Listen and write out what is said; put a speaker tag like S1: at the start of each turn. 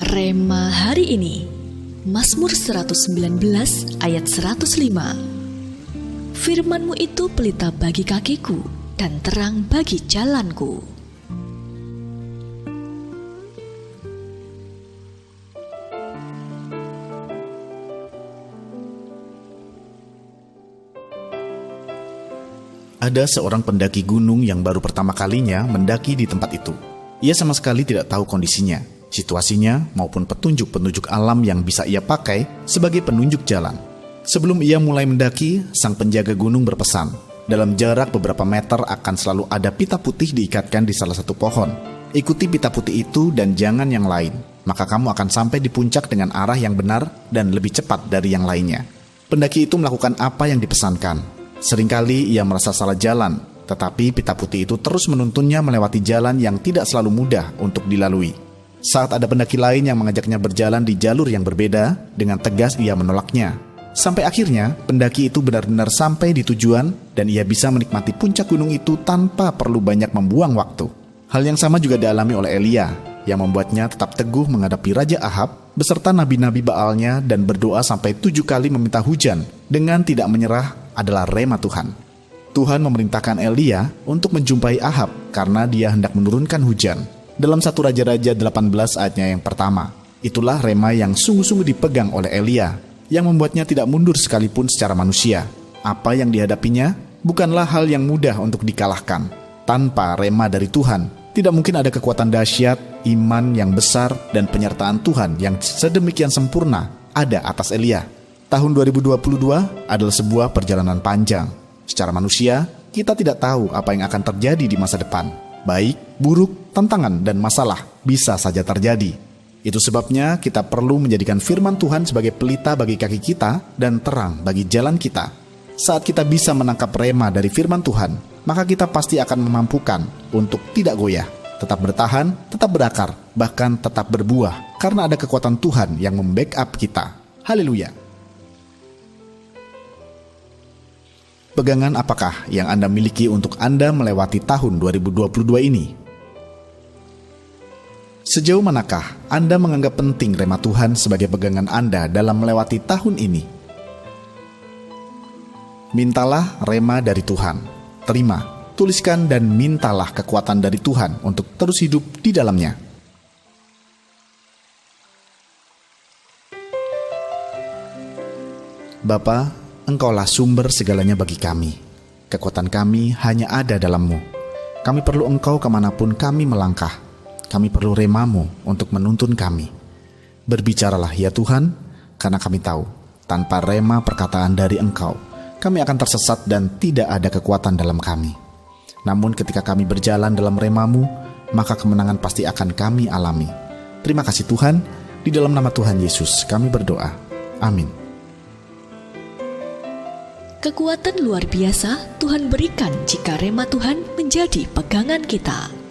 S1: Rema hari ini, Mazmur 119 ayat 105. Firman-Mu itu pelita bagi kakiku dan terang bagi jalanku.
S2: Ada seorang pendaki gunung yang baru pertama kalinya mendaki di tempat itu. Ia sama sekali tidak tahu kondisinya, situasinya maupun petunjuk-petunjuk alam yang bisa ia pakai sebagai penunjuk jalan. Sebelum ia mulai mendaki, sang penjaga gunung berpesan, dalam jarak beberapa meter akan selalu ada pita putih diikatkan di salah satu pohon. Ikuti pita putih itu dan jangan yang lain, maka kamu akan sampai di puncak dengan arah yang benar dan lebih cepat dari yang lainnya. Pendaki itu melakukan apa yang dipesankan. Seringkali ia merasa salah jalan, tetapi pita putih itu terus menuntunnya melewati jalan yang tidak selalu mudah untuk dilalui. Saat ada pendaki lain yang mengajaknya berjalan di jalur yang berbeda, dengan tegas ia menolaknya. Sampai akhirnya, pendaki itu benar-benar sampai di tujuan dan ia bisa menikmati puncak gunung itu tanpa perlu banyak membuang waktu. Hal yang sama juga dialami oleh Elia, yang membuatnya tetap teguh menghadapi Raja Ahab beserta nabi-nabi Baalnya dan berdoa sampai 7 kali meminta hujan dengan tidak menyerah adalah rema Tuhan. Tuhan memerintahkan Elia untuk menjumpai Ahab karena dia hendak menurunkan hujan. Dalam 1 Raja-Raja 18 ayatnya yang pertama, itulah rema yang sungguh-sungguh dipegang oleh Elia, yang membuatnya tidak mundur sekalipun secara manusia. Apa yang dihadapinya bukanlah hal yang mudah untuk dikalahkan. Tanpa rema dari Tuhan, tidak mungkin ada kekuatan dahsyat, iman yang besar, dan penyertaan Tuhan yang sedemikian sempurna ada atas Elia. Tahun 2022 adalah sebuah perjalanan panjang. Secara manusia, kita tidak tahu apa yang akan terjadi di masa depan. Baik, buruk, tantangan, dan masalah bisa saja terjadi. Itu sebabnya kita perlu menjadikan firman Tuhan sebagai pelita bagi kaki kita dan terang bagi jalan kita. Saat kita bisa menangkap rema dari firman Tuhan, maka kita pasti akan memampukan untuk tidak goyah, tetap bertahan, tetap berakar, bahkan tetap berbuah, karena ada kekuatan Tuhan yang membackup kita. Haleluya! Pegangan apakah yang Anda miliki untuk Anda melewati tahun 2022 ini? Sejauh manakah Anda menganggap penting rema Tuhan sebagai pegangan Anda dalam melewati tahun ini? Mintalah rema dari Tuhan. Terima, tuliskan dan mintalah kekuatan dari Tuhan untuk terus hidup di dalamnya. Bapa, Engkaulah sumber segalanya bagi kami. Kekuatan kami hanya ada dalam-Mu. Kami perlu Engkau kemanapun kami melangkah. Kami perlu rema-Mu untuk menuntun kami. Berbicaralah ya Tuhan, karena kami tahu, tanpa rema perkataan dari Engkau, kami akan tersesat dan tidak ada kekuatan dalam kami. Namun ketika kami berjalan dalam rema-Mu, maka kemenangan pasti akan kami alami. Terima kasih Tuhan, di dalam nama Tuhan Yesus kami berdoa. Amin.
S1: Kekuatan luar biasa Tuhan berikan jika rema Tuhan menjadi pegangan kita.